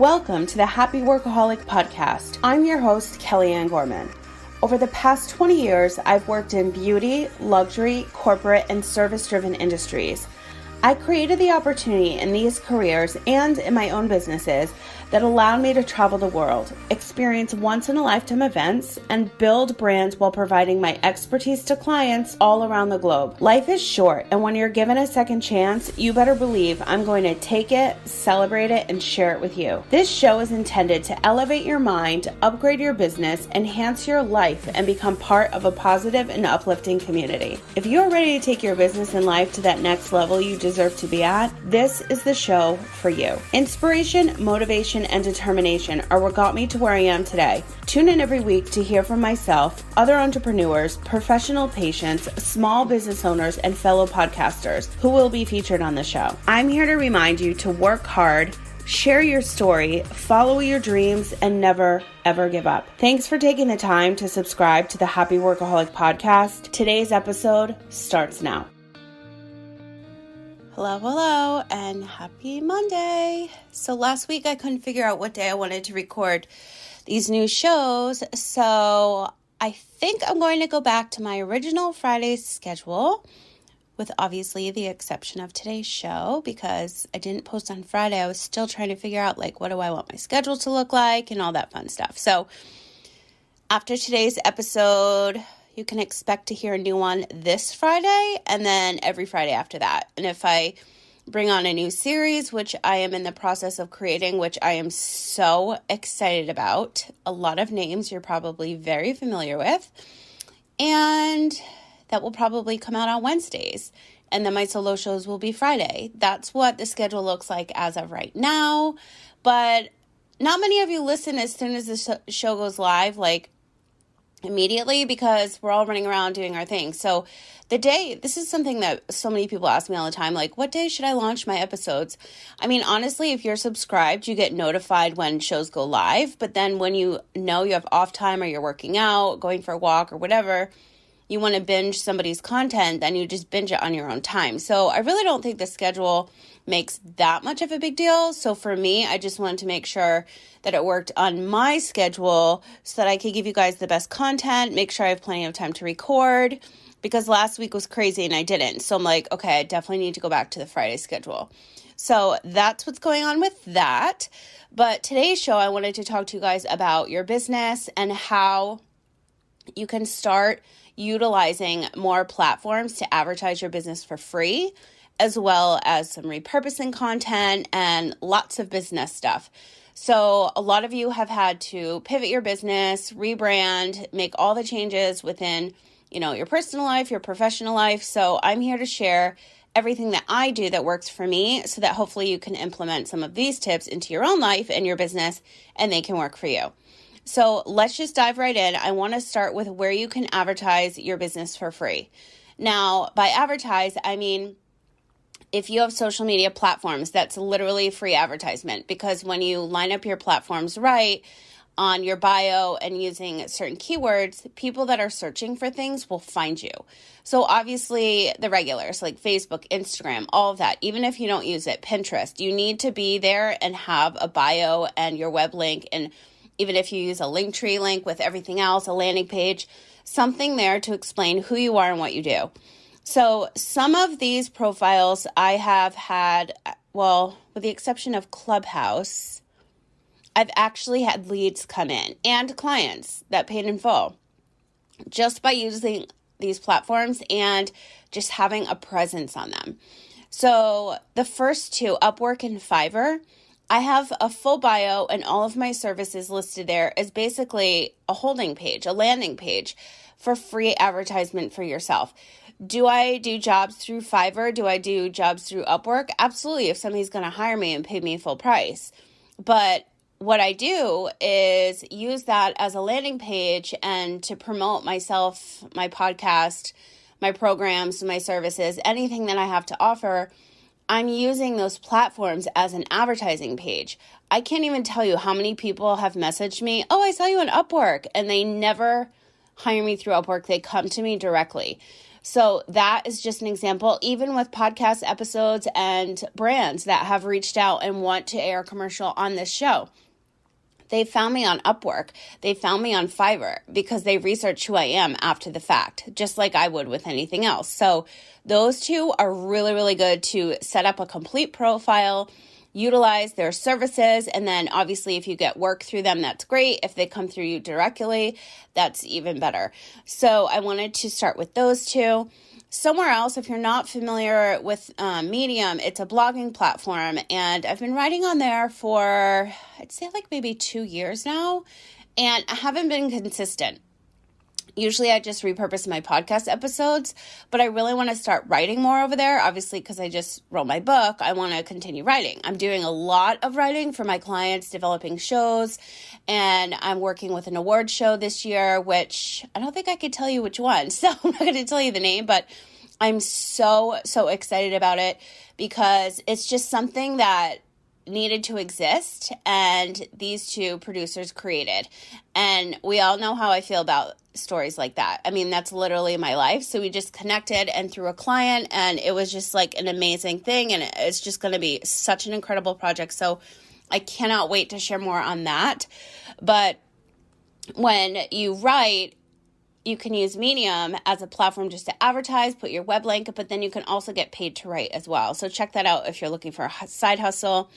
Welcome to the Happy Workaholic Podcast. I'm your host, Kellyanne Gorman. Over the past 20 years, I've worked in beauty, luxury, corporate, and service-driven industries. I created the opportunity in these careers and in my own businesses that allowed me to travel the world, experience once-in-a-lifetime events, and build brands while providing my expertise to clients all around the globe. Life is short, and when you're given a second chance, you better believe I'm going to take it, celebrate it, and share it with you. This show is intended to elevate your mind, upgrade your business, enhance your life, and become part of a positive and uplifting community. If you're ready to take your business and life to that next level you deserve to be at, this is the show for you. Inspiration, motivation, and determination are what got me to where I am today. Tune in every week to hear from myself, other entrepreneurs, professional patients, small business owners, and fellow podcasters who will be featured on the show. I'm here to remind you to work hard, share your story, follow your dreams, and never, ever give up. Thanks for taking the time to subscribe to the Happy Workaholic Podcast. Today's episode starts now. Hello, and happy Monday. So last week I couldn't figure out what day I wanted to record these new shows, so I think I'm going to go back to my original Friday schedule, with obviously the exception of today's show, because I didn't post on Friday. I was still trying to figure out, what do I want my schedule to look like and all that fun stuff. So after today's episode, you can expect to hear a new one this Friday and then every Friday after that. And if I bring on a new series, which I am in the process of creating, which I am so excited about, a lot of names you're probably very familiar with, and that will probably come out on Wednesdays. And then my solo shows will be Friday. That's what the schedule looks like as of right now. But not many of you listen as soon as the show goes live, immediately, because we're all running around doing our thing. So this is something that so many people ask me all the time, what day should I launch my episodes? I mean, honestly, if you're subscribed, you get notified when shows go live. But then when you know you have off time or you're working out, going for a walk or whatever, you want to binge somebody's content, then you just binge it on your own time. So I really don't think the schedule makes that much of a big deal. So for me, I just wanted to make sure that it worked on my schedule so that I could give you guys the best content, make sure I have plenty of time to record, because last week was crazy and I didn't. So I'm okay, I definitely need to go back to the Friday schedule. So that's what's going on with that. But today's show, I wanted to talk to you guys about your business and how you can start utilizing more platforms to advertise your business for free, as well as some repurposing content and lots of business stuff. So a lot of you have had to pivot your business, rebrand, make all the changes within, your personal life, your professional life. So I'm here to share everything that I do that works for me, so that hopefully you can implement some of these tips into your own life and your business, and they can work for you. So let's just dive right in. I want to start with where you can advertise your business for free. Now, by advertise, I mean, if you have social media platforms, that's literally free advertisement, because when you line up your platforms right on your bio and using certain keywords, people that are searching for things will find you. So obviously the regulars like Facebook, Instagram, all of that, even if you don't use it, Pinterest, you need to be there and have a bio and your web link. And even if you use a Linktree link with everything else, a landing page, something there to explain who you are and what you do. So some of these profiles I have had, with the exception of Clubhouse, I've actually had leads come in and clients that paid in full just by using these platforms and just having a presence on them. So the first two, Upwork and Fiverr, I have a full bio and all of my services listed there as basically a holding page, a landing page for free advertisement for yourself. Do I do jobs through Fiverr? Do I do jobs through Upwork? Absolutely, if somebody's going to hire me and pay me full price. But what I do is use that as a landing page and to promote myself, my podcast, my programs, my services, anything that I have to offer. I'm using those platforms as an advertising page. I can't even tell you how many people have messaged me, I saw you on Upwork, and they never hire me through Upwork. They come to me directly. So that is just an example, even with podcast episodes and brands that have reached out and want to air a commercial on this show. They found me on Upwork. They found me on Fiverr because they researched who I am after the fact, just like I would with anything else. So those two are really, really good to set up a complete profile, utilize their services, and then obviously if you get work through them, that's great. If they come through you directly, that's even better. So I wanted to start with those two. Somewhere else, if you're not familiar with Medium, it's a blogging platform, and I've been writing on there for, I'd say like maybe 2 years now, and I haven't been consistent. Usually I just repurpose my podcast episodes, but I really want to start writing more over there, obviously, because I just wrote my book. I want to continue writing. I'm doing a lot of writing for my clients, developing shows, and I'm working with an award show this year, which I don't think I could tell you which one, so I'm not going to tell you the name, but I'm so excited about it because it's just something that needed to exist, and these two producers created. And we all know how I feel about stories like that. I mean, that's literally my life. So we just connected and through a client, and it was just like an amazing thing, and it's just going to be such an incredible project. So I cannot wait to share more on that. But when you write, you can use Medium as a platform just to advertise, put your web link, but then you can also get paid to write as well. So check that out if you're looking for a side hustle.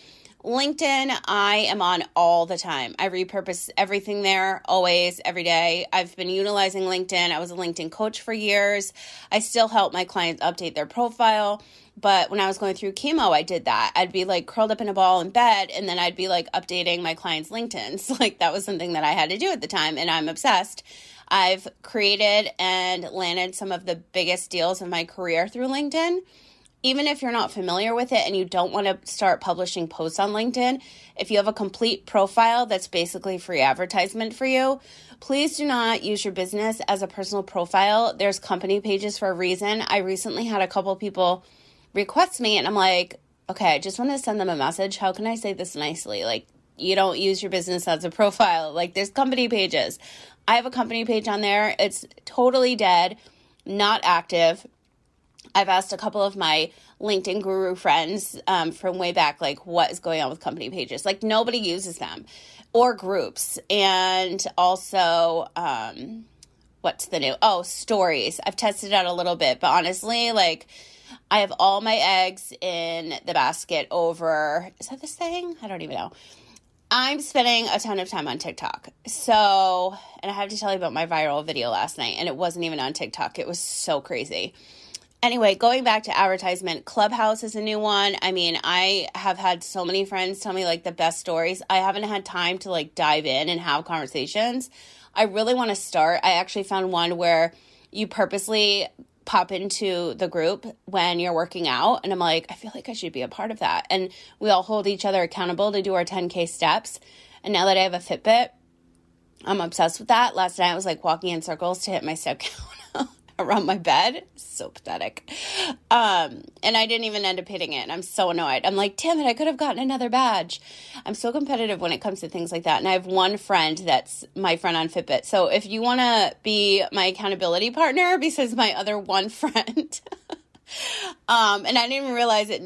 LinkedIn, I am on all the time. I repurpose everything there, always, every day. I've been utilizing LinkedIn. I was a LinkedIn coach for years. I still help my clients update their profile. But when I was going through chemo, I did that. I'd be like curled up in a ball in bed, and then I'd be like updating my clients' LinkedIns. Like that was something that I had to do at the time, and I'm obsessed. I've created and landed some of the biggest deals in my career through LinkedIn. Even if you're not familiar with it and you don't want to start publishing posts on LinkedIn, if you have a complete profile that's basically free advertisement for you, please do not use your business as a personal profile. There's company pages for a reason. I recently had a couple people request me, and I'm like, okay, I just want to send them a message. How can I say this nicely? Like, you don't use your business as a profile. Like, there's company pages. I have a company page on there. It's totally dead, not active. I've asked a couple of my LinkedIn guru friends from way back, like, what is going on with company pages? Like, nobody uses them, or groups. And also, what's the new? Oh, stories. I've tested it out a little bit, but honestly, like, I have all my eggs in the basket over, is that the saying? I don't even know. I'm spending a ton of time on TikTok. So, and I have to tell you about my viral video last night, and it wasn't even on TikTok. It was so crazy. Anyway, going back to advertisement, Clubhouse is a new one. I mean, I have had so many friends tell me like the best stories. I haven't had time to like dive in and have conversations. I really want to start. I actually found one where you purposely pop into the group when you're working out, and I'm like, I feel like I should be a part of that. And we all hold each other accountable to do our 10K steps. And now that I have a Fitbit, I'm obsessed with that. Last night I was like walking in circles to hit my step count around my bed. So pathetic. And I didn't even end up hitting it. And I'm so annoyed. I'm like, damn it, I could have gotten another badge. I'm so competitive when it comes to things like that. And I have one friend that's my friend on Fitbit. So if you want to be my accountability partner, besides my other one friend, and I didn't even realize it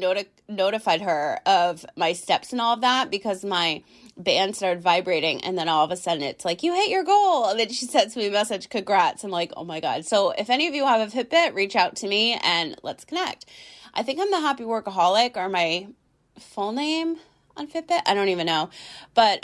notified her of my steps and all of that, because my band started vibrating, and then all of a sudden it's like, you hit your goal, and then she sends me a message, congrats. I'm like, oh my God. So if any of you have a Fitbit, reach out to me and let's connect. I think I'm the Happy Workaholic, or my full name on Fitbit. I don't even know. But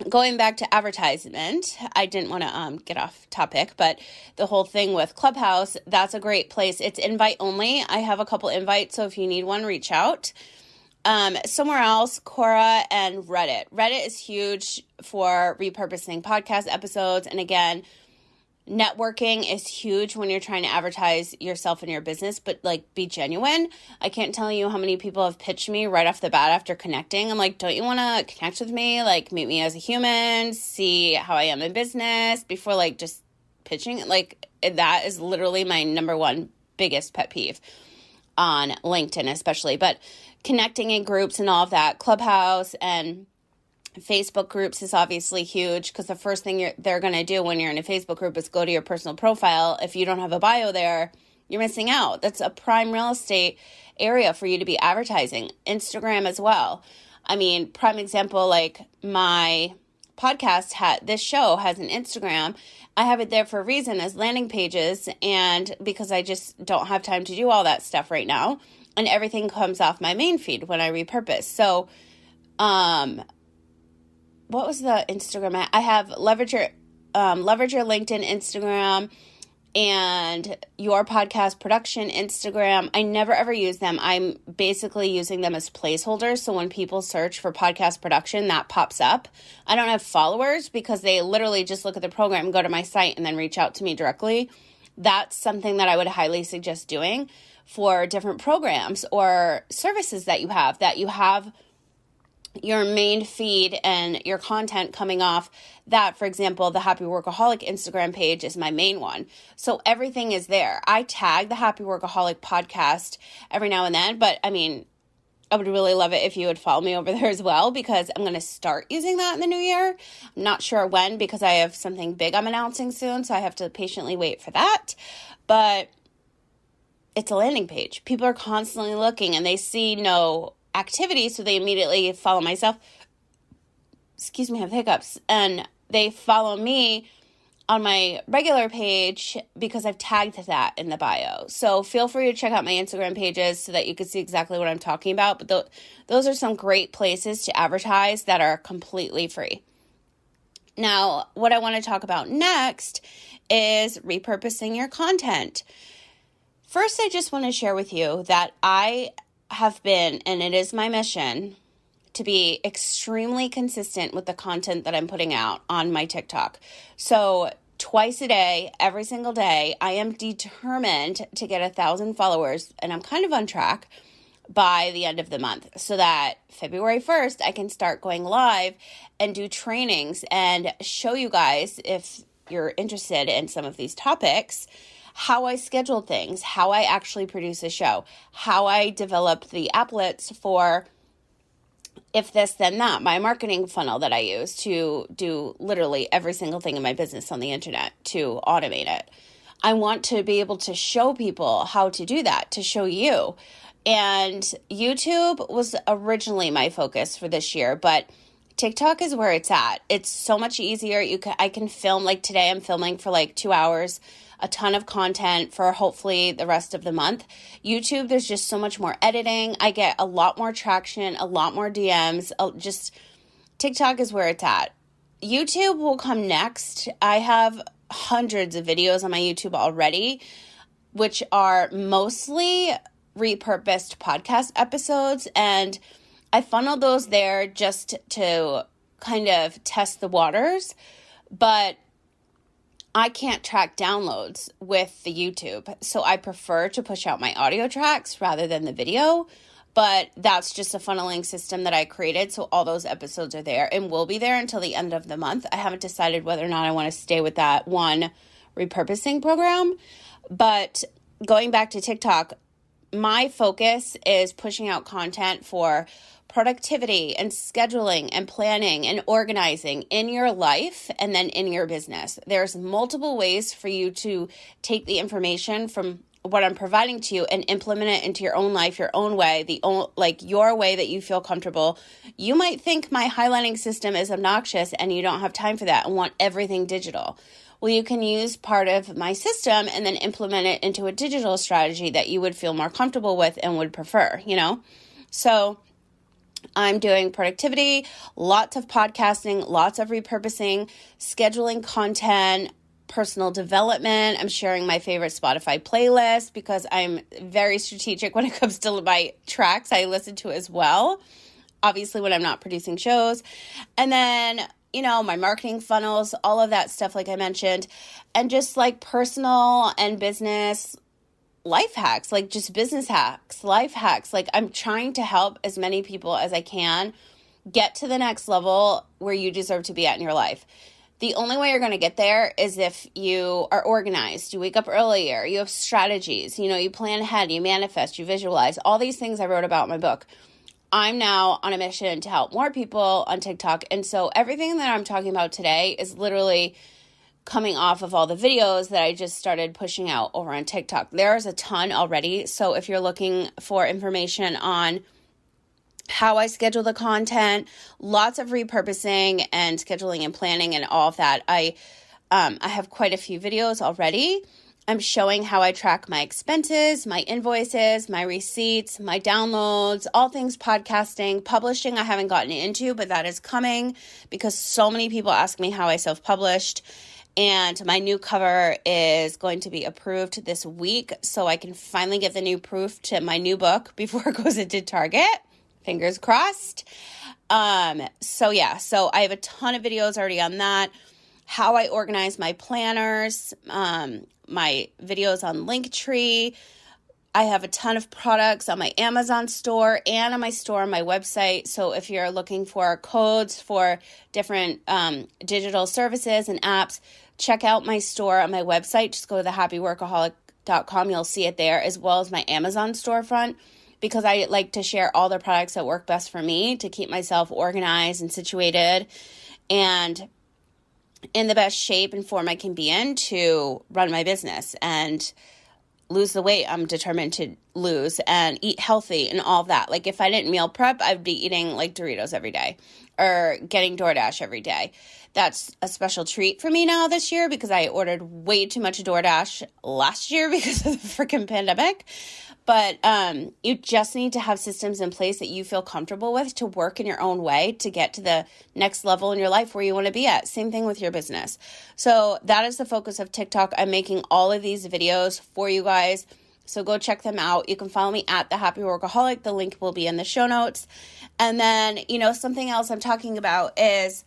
going back to advertisement, I didn't want to get off topic, but the whole thing with Clubhouse, that's a great place. It's invite only. I have a couple invites, so if you need one, reach out. Somewhere else, Quora and Reddit. Reddit is huge for repurposing podcast episodes. And again, networking is huge when you're trying to advertise yourself and your business, but like be genuine. I can't tell you how many people have pitched me right off the bat after connecting. I'm like, don't you want to connect with me? Like, meet me as a human, see how I am in business before like just pitching. Like, that is literally my number one biggest pet peeve on LinkedIn especially. But connecting in groups and all of that, Clubhouse and Facebook groups is obviously huge because the first thing they're going to do when you're in a Facebook group is go to your personal profile. If you don't have a bio there, you're missing out. That's a prime real estate area for you to be advertising. Instagram as well. I mean, prime example, like my podcast this show has an Instagram. I have it there for a reason as landing pages, and because I just don't have time to do all that stuff right now, and everything comes off my main feed when I repurpose. So, what was the Instagram? I have leverage your LinkedIn Instagram and your podcast production Instagram. I never ever use them. I'm basically using them as placeholders. So when people search for podcast production, that pops up. I don't have followers because they literally just look at the program, go to my site, and then reach out to me directly. That's something that I would highly suggest doing for different programs or services that you have your main feed and your content coming off that. For example, the Happy Workaholic Instagram page is my main one. So everything is there. I tag the Happy Workaholic podcast every now and then, but I mean, I would really love it if you would follow me over there as well, because I'm going to start using that in the new year. I'm not sure when, because I have something big I'm announcing soon, so I have to patiently wait for that. But it's a landing page. People are constantly looking and they see no activity, so they immediately follow myself. Excuse me, I have hiccups. And they follow me on my regular page because I've tagged that in the bio. So feel free to check out my Instagram pages so that you can see exactly what I'm talking about. But those are some great places to advertise that are completely free. Now, what I want to talk about next is repurposing your content. First, I just want to share with you that I have been, and it is my mission, to be extremely consistent with the content that I'm putting out on my TikTok. So twice a day, every single day, I am determined to get 1,000 followers, and I'm kind of on track by the end of the month, so that February 1st, I can start going live and do trainings and show you guys, if you're interested in some of these topics, how I schedule things, how I actually produce a show, how I develop the applets for if this, then that, my marketing funnel that I use to do literally every single thing in my business on the internet to automate it. I want to be able to show people how to do that, to show you. And YouTube was originally my focus for this year, but TikTok is where it's at. It's so much easier. I can film, like today I'm filming for like 2 hours, a ton of content for hopefully the rest of the month. YouTube, there's just so much more editing. I get a lot more traction, a lot more DMs. Just TikTok is where it's at. YouTube will come next. I have hundreds of videos on my YouTube already, which are mostly repurposed podcast episodes, and I funneled those there just to kind of test the waters, but I can't track downloads with the YouTube, so I prefer to push out my audio tracks rather than the video, but that's just a funneling system that I created, so all those episodes are there and will be there until the end of the month. I haven't decided whether or not I want to stay with that one repurposing program, but going back to TikTok, my focus is pushing out content for productivity and scheduling and planning and organizing in your life and then in your business. There's multiple ways for you to take the information from what I'm providing to you and implement it into your own life, your own way, your way that you feel comfortable. You might think my highlighting system is obnoxious and you don't have time for that and want everything digital. Well, you can use part of my system and then implement it into a digital strategy that you would feel more comfortable with and would prefer, So I'm doing productivity, lots of podcasting, lots of repurposing, scheduling content, personal development. I'm sharing my favorite Spotify playlist because I'm very strategic when it comes to my tracks I listen to as well, obviously when I'm not producing shows. And then my marketing funnels, all of that stuff, like I mentioned, and just like personal and business life hacks, like just business hacks, life hacks. Like I'm trying to help as many people as I can get to the next level where you deserve to be at in your life. The only way you're going to get there is if you are organized, you wake up earlier, you have strategies, you plan ahead, you manifest, you visualize, all these things I wrote about in my book. I'm now on a mission to help more people on TikTok. And so everything that I'm talking about today is literally coming off of all the videos that I just started pushing out over on TikTok. There's a ton already. So if you're looking for information on how I schedule the content, lots of repurposing and scheduling and planning and all of that, I have quite a few videos already. I'm showing how I track my expenses, my invoices, my receipts, my downloads, all things podcasting. Publishing I haven't gotten into, but that is coming because so many people ask me how I self-published. And my new cover is going to be approved this week, so I can finally get the new proof to my new book before it goes into Target. Fingers crossed. So I have a ton of videos already on that. How I organize my planners, my videos on Linktree. I have a ton of products on my Amazon store and on my store on my website. So if you're looking for codes for different digital services and apps, check out my store on my website. Just go to thehappyworkaholic.com. You'll see it there, as well as my Amazon storefront, because I like to share all the products that work best for me to keep myself organized and situated and in the best shape and form I can be in to run my business and lose the weight I'm determined to lose and eat healthy and all of that. Like if I didn't meal prep, I'd be eating like Doritos every day or getting DoorDash every day. That's a special treat for me now this year because I ordered way too much DoorDash last year because of the freaking pandemic. But you just need to have systems in place that you feel comfortable with to work in your own way to get to the next level in your life where you want to be at. Same thing with your business. So that is the focus of TikTok. I'm making all of these videos for you guys. So go check them out. You can follow me at The Happy Workaholic. The link will be in the show notes. And then, something else I'm talking about is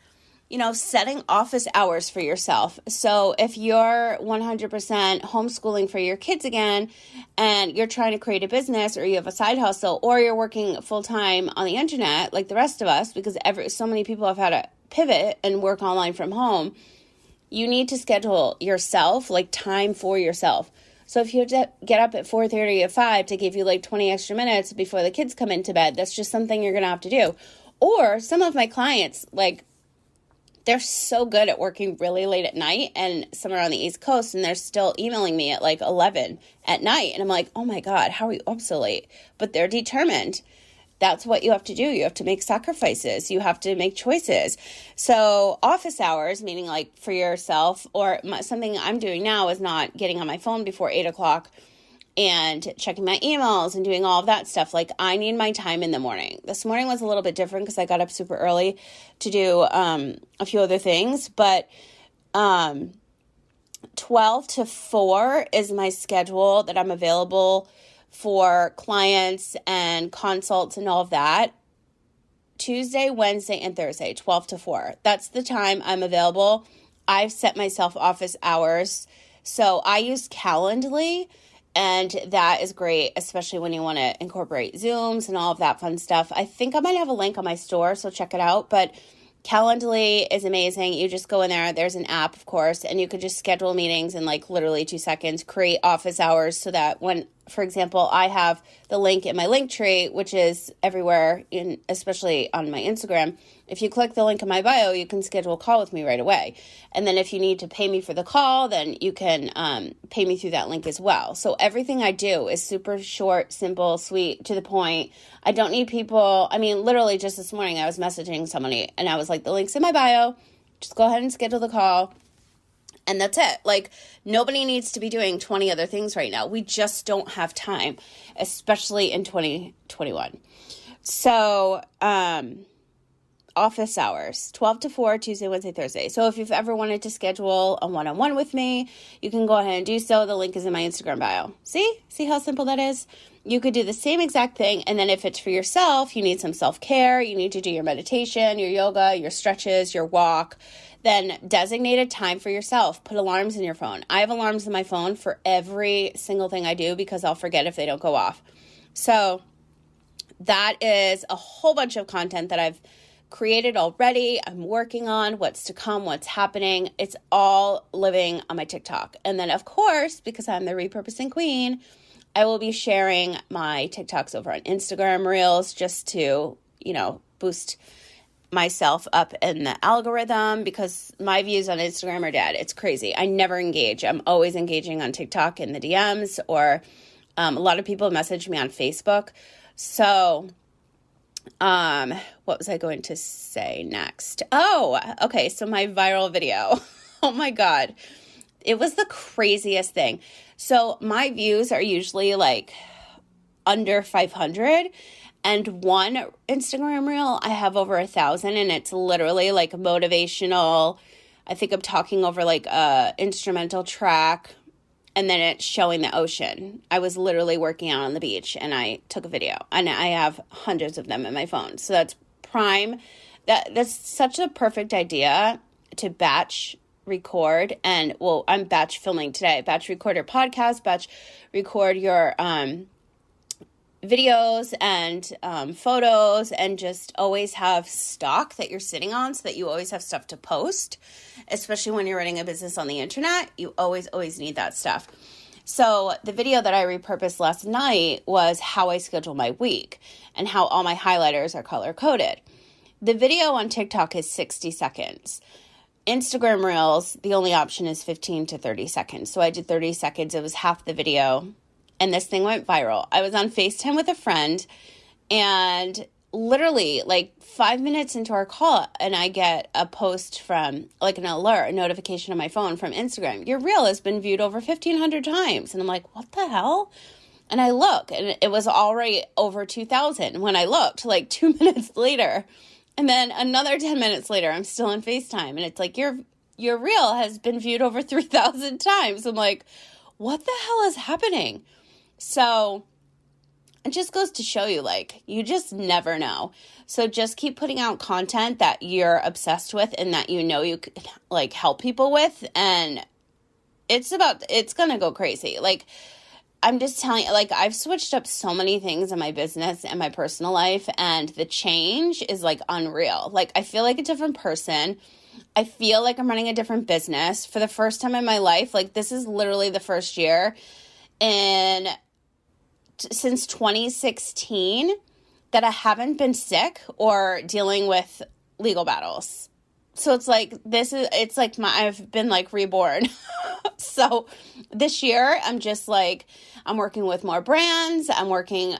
setting office hours for yourself. So if you're 100% homeschooling for your kids again, and you're trying to create a business or you have a side hustle or you're working full time on the internet, like the rest of us, because so many people have had to pivot and work online from home, you need to schedule yourself, like time for yourself. So if you have to get up at 4:30 or 5 to give you like 20 extra minutes before the kids come into bed, that's just something you're going to have to do. Or some of my clients, they're so good at working really late at night, and some are on the East Coast, and they're still emailing me at like 11 at night. And I'm like, oh my God, how are you up so late? But they're determined. That's what you have to do. You have to make sacrifices. You have to make choices. So office hours, meaning like for yourself, or something I'm doing now is not getting on my phone before 8 o'clock and checking my emails and doing all of that stuff. Like I need my time in the morning. This morning was a little bit different because I got up super early to do a few other things, but 12 to 4 is my schedule that I'm available for clients and consults and all of that. Tuesday, Wednesday, and Thursday, 12 to 4. That's the time I'm available. I've set myself office hours. So I use Calendly. And that is great, especially when you want to incorporate Zooms and all of that fun stuff. I think I might have a link on my store, so check it out. But Calendly is amazing. You just go in there. There's an app, of course, and you could just schedule meetings in like literally 2 seconds, create office hours so that when, for example, I have the link in my Linktree, which is everywhere, especially on my Instagram. If you click the link in my bio, you can schedule a call with me right away. And then if you need to pay me for the call, then you can pay me through that link as well. So everything I do is super short, simple, sweet, to the point. I don't need people. I mean, literally just this morning I was messaging somebody and I was like, the link's in my bio. Just go ahead and schedule the call. And that's it. Like nobody needs to be doing 20 other things right now. We just don't have time, especially in 2021. So, office hours, 12 to 4, Tuesday, Wednesday, Thursday. So if you've ever wanted to schedule a one-on-one with me, you can go ahead and do so. The link is in my Instagram bio. See how simple that is? You could do the same exact thing. And then if it's for yourself, you need some self-care, you need to do your meditation, your yoga, your stretches, your walk, then designate a time for yourself. Put alarms in your phone. I have alarms in my phone for every single thing I do because I'll forget if they don't go off. So that is a whole bunch of content that I've created already. I'm working on what's to come, what's happening. It's all living on my TikTok. And then, of course, because I'm the repurposing queen, I will be sharing my TikToks over on Instagram Reels just to boost myself up in the algorithm, because my views on Instagram are dead. It's crazy. I never engage. I'm always engaging on TikTok in the DMs, or a lot of people message me on Facebook. So what was I going to say next? Oh, okay. So my viral video. Oh my God. It was the craziest thing. So my views are usually like under 500, and one Instagram reel I have over 1,000, and it's literally like motivational. I think I'm talking over like a instrumental track, and then it's showing the ocean. I was literally working out on the beach, and I took a video, and I have hundreds of them in my phone. So that's prime. That's such a perfect idea to batch record. And well, I'm batch filming today. Batch record your podcast, batch record your videos and photos, and just always have stock that you're sitting on, so that you always have stuff to post, especially when you're running a business on the internet. You always need that stuff. So the video that I repurposed last night was how I schedule my week and how all my highlighters are color coded. The video on TikTok is 60 seconds. Instagram Reels, the only option is 15 to 30 seconds. So I did 30 seconds. It was half the video. And this thing went viral. I was on FaceTime with a friend, and literally like 5 minutes into our call, and I get a post from like an alert, a notification on my phone from Instagram. Your reel has been viewed over 1,500 times. And I'm like, what the hell? And I look, and it was already over 2,000 when I looked, like 2 minutes later. And then another 10 minutes later, I'm still on FaceTime, and it's like, your reel has been viewed over 3,000 times. I'm like, what the hell is happening? So it just goes to show you, like, you just never know. So just keep putting out content that you're obsessed with and that you could like help people with. And it's going to go crazy. Like, I'm just telling you, like, I've switched up so many things in my business and my personal life, and the change is like unreal. Like, I feel like a different person. I feel like I'm running a different business for the first time in my life. Like, this is literally the first year since 2016 that I haven't been sick or dealing with legal battles. So it's like, I've been like reborn. So this year I'm just like, I'm working with more brands. I'm working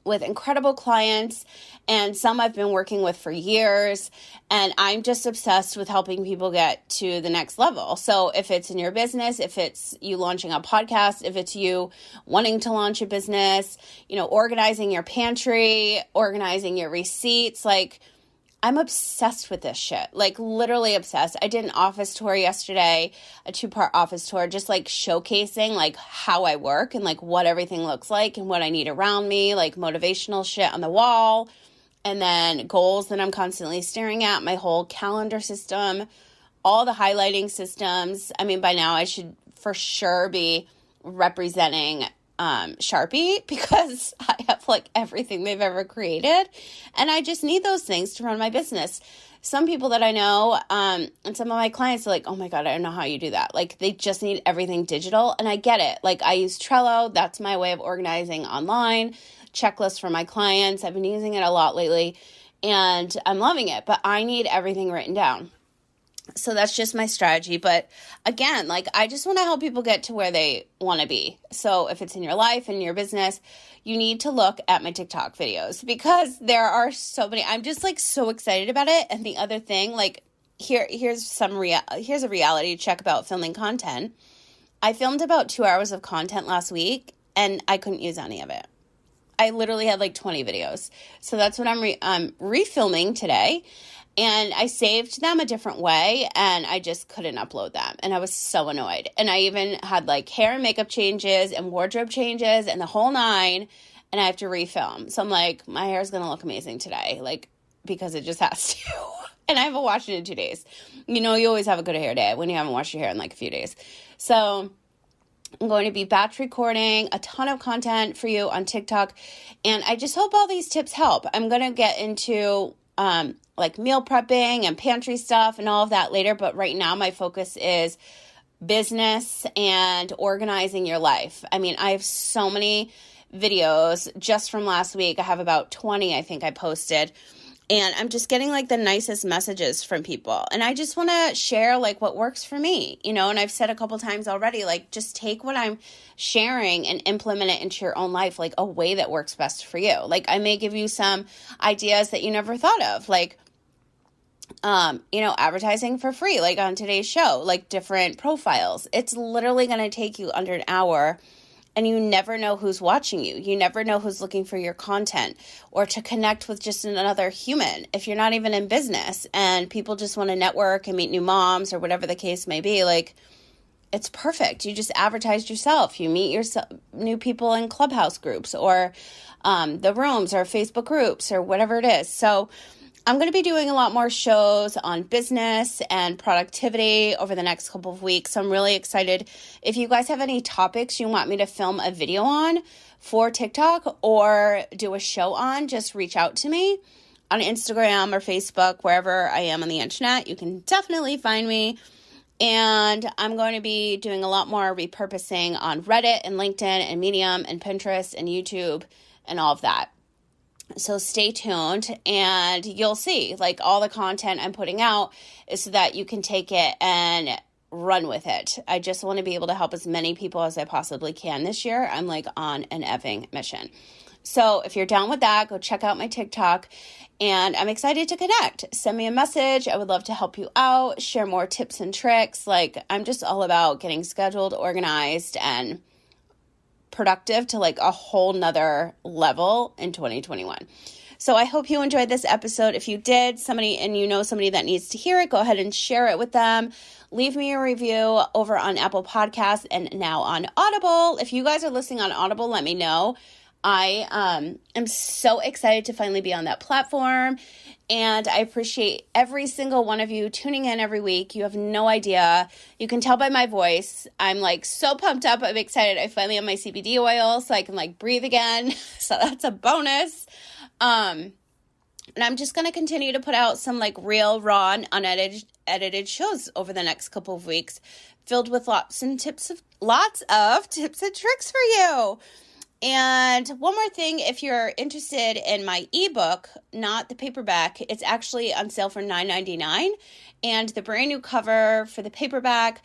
with incredible clients, and some I've been working with for years, and I'm just obsessed with helping people get to the next level. So if it's in your business, if it's you launching a podcast, if it's you wanting to launch a business, organizing your pantry, organizing your receipts, like, I'm obsessed with this shit, like literally obsessed. I did an office tour yesterday, a 2-part office tour, just like showcasing like how I work and like what everything looks like and what I need around me, like motivational shit on the wall, and then goals that I'm constantly staring at, my whole calendar system, all the highlighting systems. I mean, by now I should for sure be representing Sharpie, because I have like everything they've ever created, and I just need those things to run my business. Some people that I know, and some of my clients are like, oh my God, I don't know how you do that. Like, they just need everything digital, and I get it. Like, I use Trello. That's my way of organizing online, checklists for my clients. I've been using it a lot lately, and I'm loving it, but I need everything written down. So that's just my strategy. But again, like, I just want to help people get to where they want to be. So if it's in your life and your business, you need to look at my TikTok videos, because there are so many. I'm just like so excited about it. And the other thing, like, here's a reality check about filming content. I filmed about 2 hours of content last week, and I couldn't use any of it. I literally had like 20 videos. So that's what I'm refilming today. And I saved them a different way, and I just couldn't upload them. And I was so annoyed. And I even had like hair and makeup changes and wardrobe changes and the whole nine, and I have to refilm. So I'm like, my hair is going to look amazing today, like, because it just has to. And I haven't washed it in 2 days. You always have a good hair day when you haven't washed your hair in like a few days. So I'm going to be batch recording a ton of content for you on TikTok. And I just hope all these tips help. I'm going to get into like meal prepping and pantry stuff and all of that later. But right now my focus is business and organizing your life. I mean, I have so many videos just from last week. I have about 20, I think I posted. And I'm just getting like the nicest messages from people. And I just want to share like what works for me, and I've said a couple times already, like just take what I'm sharing and implement it into your own life, like a way that works best for you. Like I may give you some ideas that you never thought of, like, advertising for free, like on today's show, like different profiles. It's literally going to take you under an hour. And you never know who's watching you. You never know who's looking for your content or to connect with just another human. If you're not even in business and people just want to network and meet new moms or whatever the case may be, like it's perfect. You just advertise yourself. You meet new people in Clubhouse groups or the rooms or Facebook groups or whatever it is. So I'm going to be doing a lot more shows on business and productivity over the next couple of weeks. So I'm really excited. If you guys have any topics you want me to film a video on for TikTok or do a show on, just reach out to me on Instagram or Facebook, wherever I am on the internet. You can definitely find me. And I'm going to be doing a lot more repurposing on Reddit and LinkedIn and Medium and Pinterest and YouTube and all of that. So stay tuned and you'll see like all the content I'm putting out is so that you can take it and run with it. I just want to be able to help as many people as I possibly can this year. I'm like on an effing mission. So if you're down with that, go check out my TikTok and I'm excited to connect. Send me a message. I would love to help you out, share more tips and tricks. Like I'm just all about getting scheduled, organized, and productive to like a whole nother level in 2021. So I hope you enjoyed this episode. If you did, somebody that needs to hear it, go ahead and share it with them. Leave me a review over on Apple Podcasts and now on Audible. If you guys are listening on Audible, let me know. I am so excited to finally be on that platform. And I appreciate every single one of you tuning in every week. You have no idea. You can tell by my voice. I'm like so pumped up. I'm excited. I finally have my CBD oil so I can like breathe again. So that's a bonus. And I'm just going to continue to put out some like real, raw, and unedited shows over the next couple of weeks filled with lots of tips and tricks for you. And one more thing, if you're interested in my ebook, not the paperback, it's actually on sale for $9.99. And the brand new cover for the paperback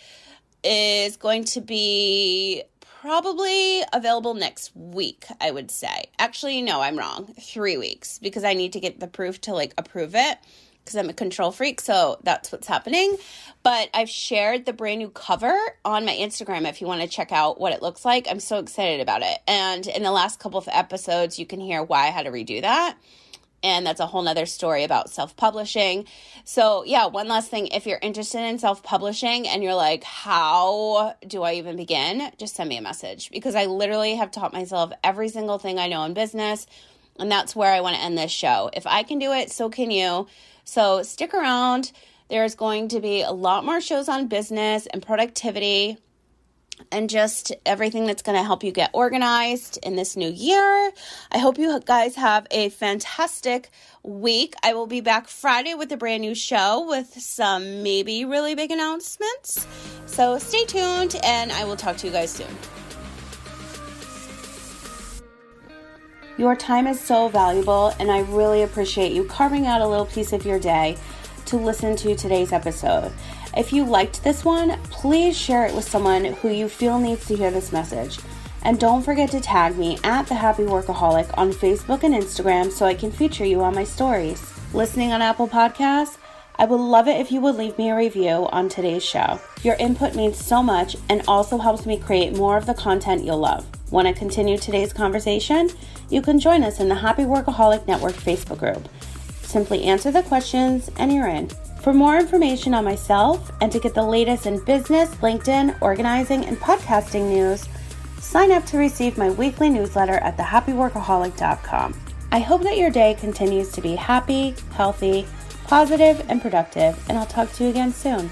is going to be probably available next week, I would say. Actually, no, I'm wrong. 3 weeks because I need to get the proof to like approve it because I'm a control freak. So that's what's happening. But I've shared the brand new cover on my Instagram if you want to check out what it looks like. I'm so excited about it. And in the last couple of episodes, you can hear why I had to redo that. And that's a whole nother story about self-publishing. So yeah, one last thing. If you're interested in self-publishing and you're like, how do I even begin? Just send me a message because I literally have taught myself every single thing I know in business. And that's where I want to end this show. If I can do it, so can you. So stick around. There's going to be a lot more shows on business and productivity and just everything that's going to help you get organized in this new year. I hope you guys have a fantastic week. I will be back Friday with a brand new show with some maybe really big announcements. So stay tuned and I will talk to you guys soon. Your time is so valuable, and I really appreciate you carving out a little piece of your day to listen to today's episode. If you liked this one, please share it with someone who you feel needs to hear this message. And don't forget to tag me at The Happy Workaholic on Facebook and Instagram so I can feature you on my stories. Listening on Apple Podcasts? I would love it if you would leave me a review on today's show. Your input means so much and also helps me create more of the content you'll love. Want to continue today's conversation? You can join us in the Happy Workaholic Network Facebook group. Simply answer the questions and you're in. For more information on myself and to get the latest in business, LinkedIn, organizing, and podcasting news, sign up to receive my weekly newsletter at thehappyworkaholic.com. I hope that your day continues to be happy, healthy, positive, and productive, and I'll talk to you again soon.